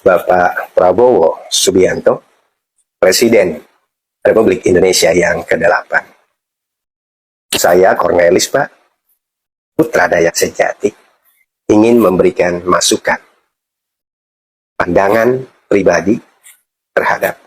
Bapak Prabowo Subianto, Presiden Republik Indonesia yang ke-8. Saya Cornelis, Pak, putra Dayak sejati, ingin memberikan masukan, pandangan pribadi terhadap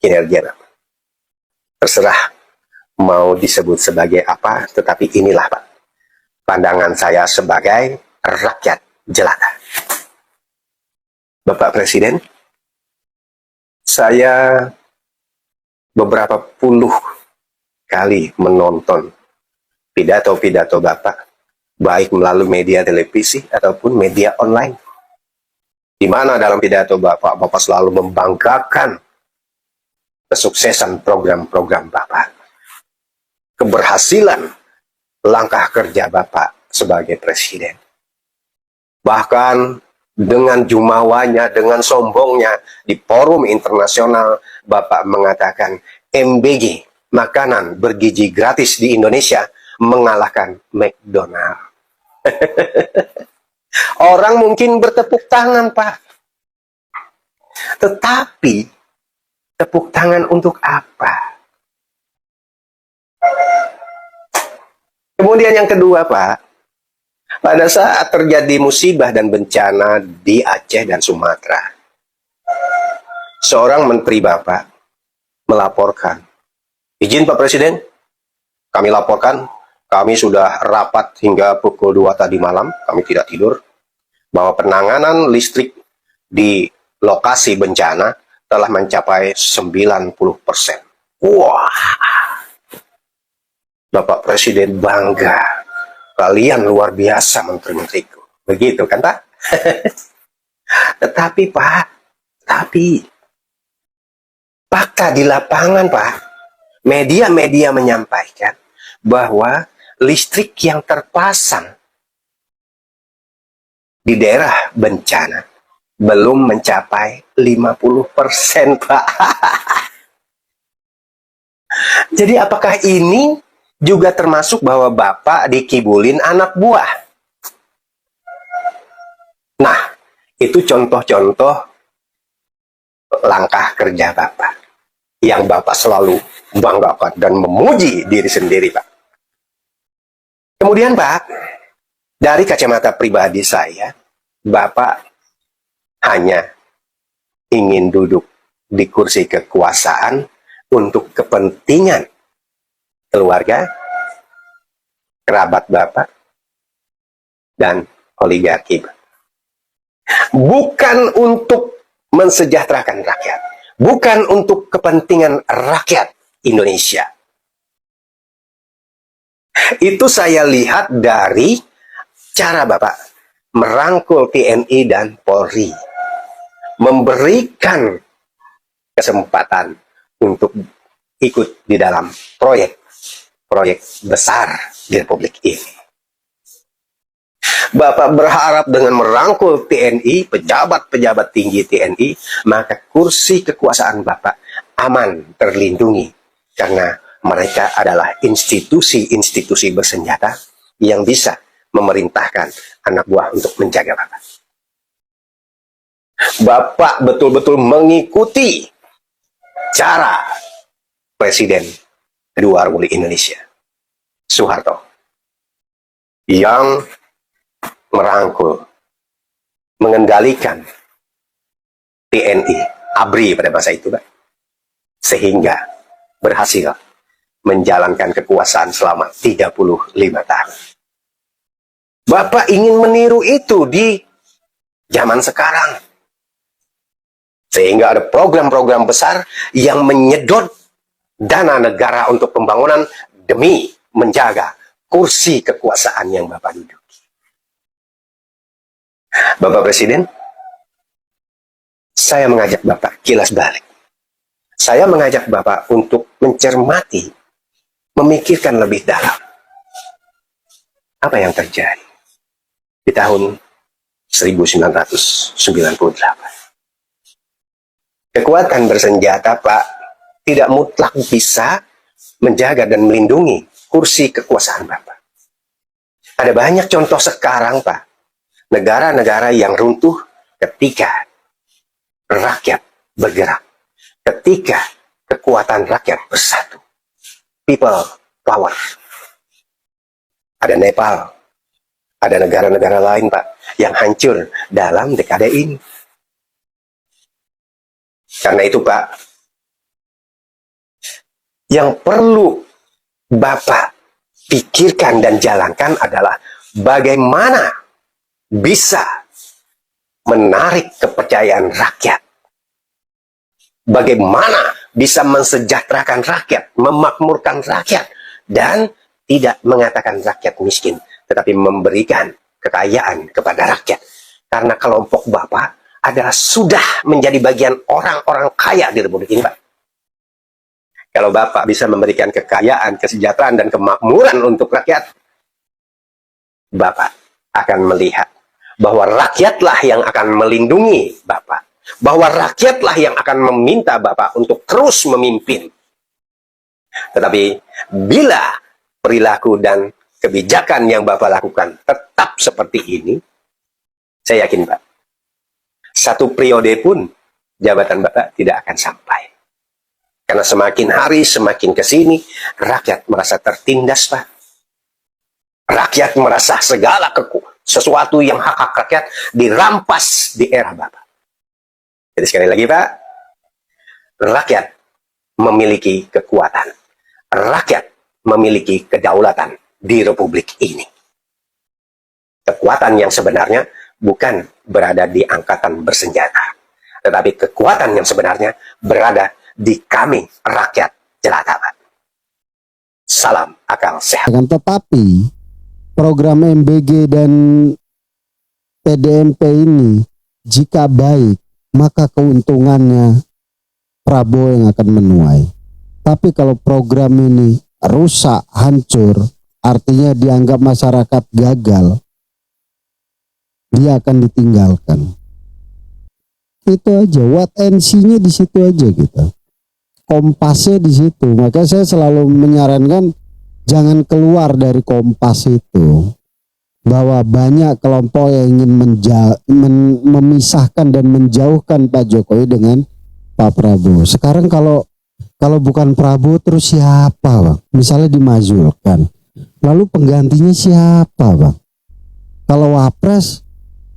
kinerja Bapak. Terserah mau disebut sebagai apa, tetapi inilah, Pak, pandangan saya sebagai rakyat jelata. Bapak Presiden, saya beberapa puluh kali menonton pidato-pidato Bapak, baik melalui media televisi ataupun media online, di mana dalam pidato Bapak selalu membanggakan kesuksesan program-program Bapak, keberhasilan langkah kerja Bapak sebagai Presiden. Bahkan dengan jumawanya, dengan sombongnya di forum internasional, Bapak mengatakan MBG, makanan bergizi gratis di Indonesia, mengalahkan McDonald. Orang mungkin bertepuk tangan, Pak. Tetapi, tepuk tangan untuk apa? Kemudian yang kedua, Pak, pada saat terjadi musibah dan bencana di Aceh dan Sumatera, seorang menteri Bapak melaporkan, izin Pak Presiden, kami laporkan, kami sudah rapat hingga pukul 2 tadi malam, kami tidak tidur, bahwa penanganan listrik di lokasi bencana telah mencapai 90%. Wah, Bapak Presiden bangga. Kalian luar biasa menteri-menteriku. Begitu kan, Pak? Tetapi, Pak, fakta di lapangan, Pak, media-media menyampaikan bahwa listrik yang terpasang di daerah bencana belum mencapai 50%, Pak. Jadi apakah ini juga termasuk bahwa Bapak dikibulin anak buah? Nah, itu contoh-contoh langkah kerja Bapak yang Bapak selalu banggakan dan memuji diri sendiri, Pak. Kemudian, Pak, dari kacamata pribadi saya, Bapak hanya ingin duduk di kursi kekuasaan untuk kepentingan keluarga, kerabat Bapak, dan oligarki. Bukan untuk mensejahterakan rakyat, bukan untuk kepentingan rakyat Indonesia. Itu saya lihat dari cara Bapak merangkul TNI dan Polri, memberikan kesempatan untuk ikut di dalam proyek besar di Republik ini. Bapak berharap dengan merangkul TNI, pejabat-pejabat tinggi TNI, maka kursi kekuasaan Bapak aman, terlindungi. Karena mereka adalah institusi-institusi bersenjata yang bisa memerintahkan anak buah untuk menjaga Bapak. Bapak betul-betul mengikuti cara Presiden kedua Republik Indonesia, Soeharto, yang merangkul, mengendalikan TNI, ABRI pada masa itu, Pak, sehingga berhasil menjalankan kekuasaan selama 35 tahun. Bapak ingin meniru itu di zaman sekarang, sehingga ada program-program besar yang menyedot dana negara untuk pembangunan demi menjaga kursi kekuasaan yang Bapak duduki. Bapak Presiden, saya mengajak Bapak kilas balik. Saya mengajak Bapak untuk mencermati, memikirkan lebih dalam apa yang terjadi di tahun 1998. Kekuatan bersenjata, Pak, tidak mutlak bisa menjaga dan melindungi kursi kekuasaan Bapak. Ada banyak contoh sekarang, Pak, negara-negara yang runtuh ketika rakyat bergerak. Ketika kekuatan rakyat bersatu. People power. Ada Nepal, ada negara-negara lain, Pak, yang hancur dalam dekade ini. Karena itu, Pak, yang perlu Bapak pikirkan dan jalankan adalah bagaimana bisa menarik kepercayaan rakyat. Bagaimana bisa mensejahterakan rakyat, memakmurkan rakyat, dan tidak mengatakan rakyat miskin, tetapi memberikan kekayaan kepada rakyat. Karena kelompok Bapak adalah sudah menjadi bagian orang-orang kaya di Republik ini, Pak. Kalau Bapak bisa memberikan kekayaan, kesejahteraan, dan kemakmuran untuk rakyat, Bapak akan melihat bahwa rakyatlah yang akan melindungi Bapak. Bahwa rakyatlah yang akan meminta Bapak untuk terus memimpin. Tetapi bila perilaku dan kebijakan yang Bapak lakukan tetap seperti ini, saya yakin, Pak, satu periode pun jabatan Bapak tidak akan sampai. Karena semakin hari, semakin ke sini, rakyat merasa tertindas, Pak. Rakyat merasa segala sesuatu yang hak-hak rakyat dirampas di era Bapak. Jadi sekali lagi, Pak, rakyat memiliki kekuatan. Rakyat memiliki kedaulatan di Republik ini. Kekuatan yang sebenarnya bukan berada di angkatan bersenjata. Tetapi kekuatan yang sebenarnya berada di kami, rakyat jelata, Pak. Salam akal sehat. Tetapi program MBG dan PDMP ini jika baik, maka keuntungannya Prabowo yang akan menuai. Tapi kalau program ini rusak, hancur, artinya dianggap masyarakat gagal, dia akan ditinggalkan. Itu aja, what and see-nya di situ aja gitu. Kompasnya di situ. Maka saya selalu menyarankan jangan keluar dari kompas itu. Bahwa banyak kelompok yang ingin memisahkan dan menjauhkan Pak Jokowi dengan Pak Prabowo. Sekarang kalau bukan Prabowo terus siapa, Bang? Misalnya dimajulkan. Lalu penggantinya siapa, Bang? Kalau Wapres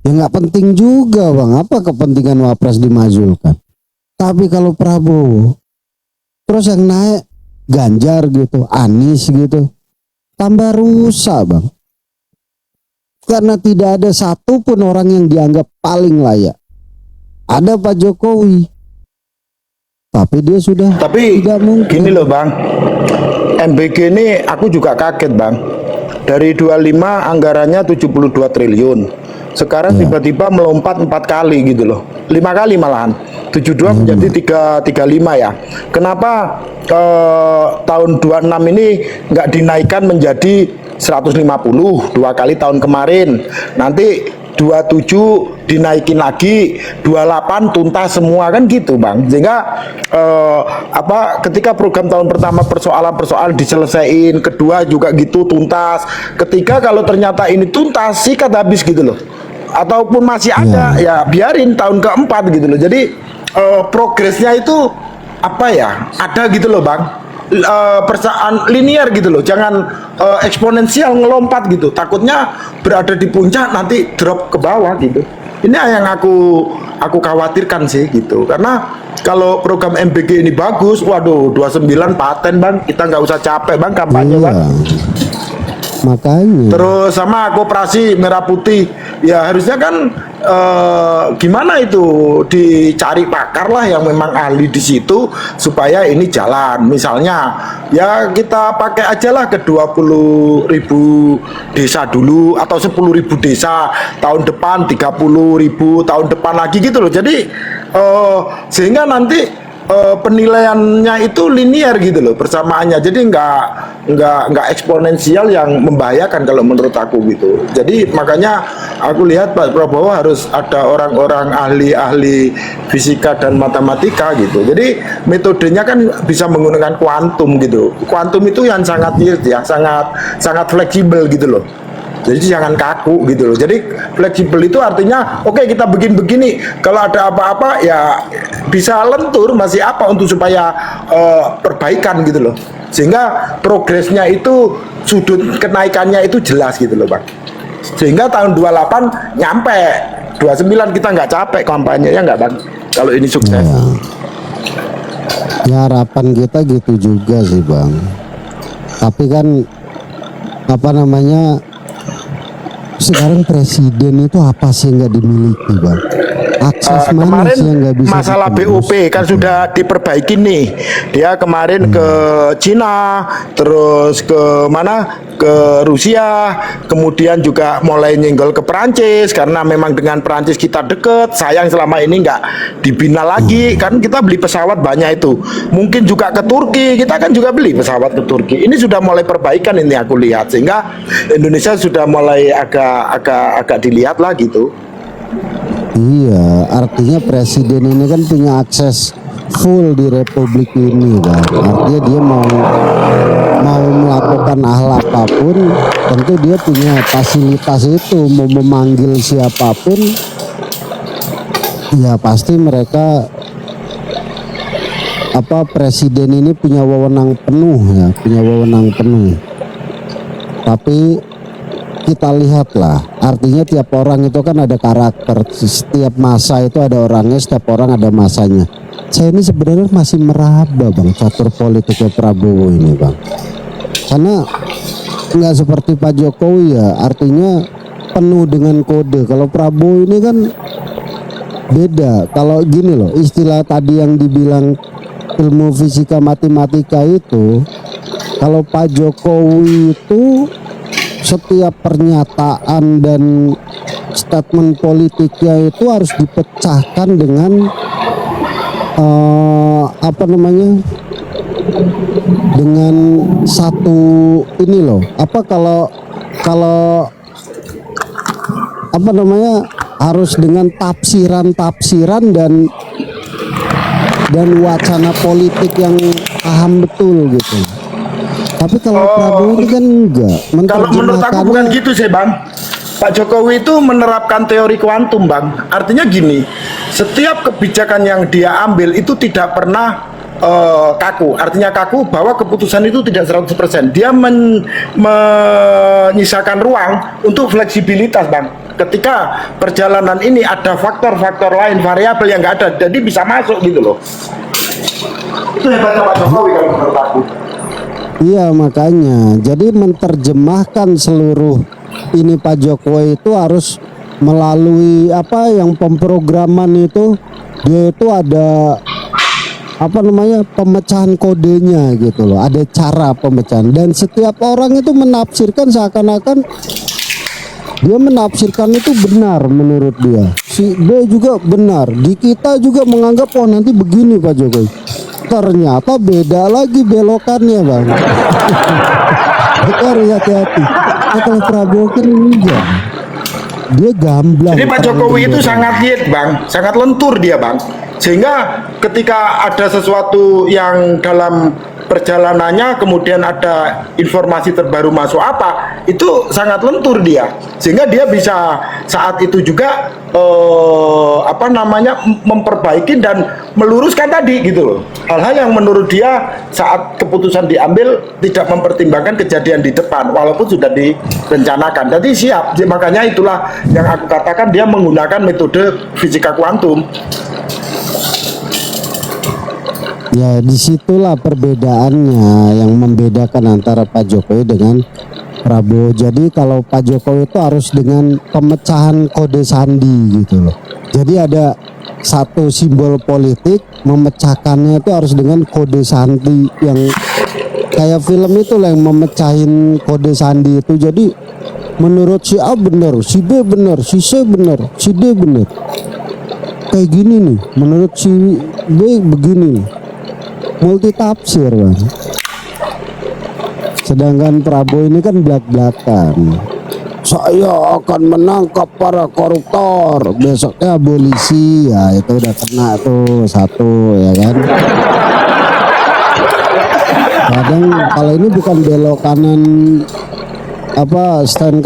ya nggak penting juga, Bang. Apa kepentingan Wapres dimajulkan? Tapi kalau Prabowo terus yang naik Ganjar gitu, Anies gitu, tambah rusak, Bang. Karena tidak ada satupun orang yang dianggap paling layak. Ada Pak Jokowi, tapi dia sudah tidak mungkin. Gini loh, Bang, MBG ini aku juga kaget, Bang. Dari 25 anggarannya 72 triliun. Sekarang tiba-tiba melompat 4 kali gitu loh. 5 kali malahan. 72 menjadi 335 ya. Kenapa tahun 26 ini nggak dinaikkan menjadi 150 2 kali tahun kemarin, nanti 27 dinaikin lagi, 28 tuntas semua, kan gitu, Bang. Sehingga ketika program tahun pertama persoalan-persoalan diselesaikan, kedua juga gitu tuntas, ketiga kalau ternyata ini tuntas sikat habis gitu loh, ataupun masih ada ya biarin tahun keempat gitu loh. Jadi progresnya itu apa ya, ada gitu loh, Bang. Persaan linear gitu loh, jangan eksponensial ngelompat gitu, takutnya berada di puncak nanti drop ke bawah gitu. Ini yang aku khawatirkan sih gitu, karena kalau program MBG ini bagus, waduh 29 paten, Bang, kita nggak usah capek, Bang, kampanye, Bang. Makanya Terus sama koperasi merah putih ya harusnya kan gimana itu dicari pakar lah yang memang ahli di situ supaya ini jalan. Misalnya ya kita pakai aja lah ke 20.000 desa dulu atau 10.000 desa, tahun depan 30.000, tahun depan lagi gitu loh. Jadi sehingga nanti penilaiannya itu linear gitu loh, persamaannya, jadi nggak eksponensial yang membahayakan kalau menurut aku gitu. Jadi makanya aku lihat Pak Prabowo harus ada orang-orang ahli fisika dan matematika gitu. Jadi metodenya kan bisa menggunakan kuantum gitu. Kuantum itu yang sangat weird ya, sangat fleksibel gitu loh. Jadi jangan kaku gitu loh. Jadi fleksibel itu artinya oke, kita begini, kalau ada apa-apa ya bisa lentur, masih apa untuk supaya perbaikan gitu loh. Sehingga progresnya itu, sudut kenaikannya itu jelas gitu loh Bang. Sehingga tahun 28 nyampe, 29 kita nggak capek kampanye, ya nggak Bang, kalau ini sukses. Ya harapan kita gitu juga sih Bang. Tapi kan apa namanya, sekarang presiden itu apa sih yang nggak dimiliki Bang? Akses mana Kemarin sih yang nggak bisa masalah ditembus? BOP kan sudah diperbaiki nih. Dia kemarin ke Cina, terus ke mana? Ke Rusia, kemudian juga mulai nyenggol ke Perancis karena memang dengan Perancis kita deket. Sayang selama ini nggak dibina lagi, kan kita beli pesawat banyak itu. Mungkin juga ke Turki, kita kan juga beli pesawat ke Turki. Ini sudah mulai perbaikan ini aku lihat, sehingga Indonesia sudah mulai agak dilihat lah gitu. Iya, artinya presiden ini kan punya akses full di republik ini Bang. Artinya dia mau melakukan hal apapun, tentu dia punya fasilitas itu. Mau memanggil siapapun, ya pasti mereka presiden ini punya wewenang penuh ya, punya wewenang penuh. Tapi kita lihatlah, artinya tiap orang itu kan ada karakter, setiap masa itu ada orangnya, setiap orang ada masanya. Saya ini sebenarnya masih meraba Bang catur politiknya Prabowo ini Bang, karena nggak seperti Pak Jokowi ya, artinya penuh dengan kode. Kalau Prabowo ini kan beda. Kalau gini loh, istilah tadi yang dibilang ilmu fisika matematika itu, kalau Pak Jokowi itu setiap pernyataan dan statement politiknya itu harus dipecahkan dengan dengan satu ini loh, harus dengan tafsiran dan wacana politik yang paham betul gitu. Tapi kalau Prabowo ini kan enggak. Kalau menurut aku bukan gitu sih Bang. Pak Jokowi itu menerapkan teori kuantum Bang. Artinya gini, setiap kebijakan yang dia ambil itu tidak pernah kaku. Artinya kaku bahwa keputusan itu tidak 100%. Dia menyisakan ruang untuk fleksibilitas Bang. Ketika perjalanan ini ada faktor-faktor lain, variabel yang nggak ada, jadi bisa masuk gitu loh. Itu hebatnya Pak Jokowi kalau menurut aku. Iya, makanya jadi menerjemahkan seluruh ini Pak Jokowi itu harus melalui yang pemrograman itu, dia itu ada pemecahan kodenya gitu loh, ada cara pemecahan, dan setiap orang itu menafsirkan seakan-akan dia menafsirkan itu benar menurut dia, si B juga benar, di kita juga menganggap nanti begini Pak Jokowi, ternyata beda lagi belokannya Bang. Kita harus hati-hati. Kalau Prabowo kan enggak, dia gamblang. Jadi Pak Jokowi itu sangat liat Bang, sangat lentur dia Bang. Sehingga ketika ada sesuatu yang dalam perjalanannya kemudian ada informasi terbaru masuk itu sangat lentur dia, sehingga dia bisa saat itu juga memperbaiki dan meluruskan tadi gitu loh, hal-hal yang menurut dia saat keputusan diambil tidak mempertimbangkan kejadian di depan walaupun sudah direncanakan. Jadi siap, makanya itulah yang aku katakan dia menggunakan metode fisika kuantum. Ya, disitulah perbedaannya yang membedakan antara Pak Jokowi dengan Prabowo. Jadi kalau Pak Jokowi itu harus dengan pemecahan kode sandi gitu loh. Jadi ada satu simbol politik, memecahkannya itu harus dengan kode sandi yang kayak film itu lah, yang memecahin kode sandi itu. Jadi menurut si A benar, si B benar, si C benar, si D benar. Kayak gini nih, menurut si B begini nih. Multi tafsir Bang. Sedangkan Prabowo ini kan belak-belakan. Saya akan menangkap para koruptor, besoknya abolisi, ya itu udah kena tuh satu ya kan. Kadang kalau ini bukan belok kanan stand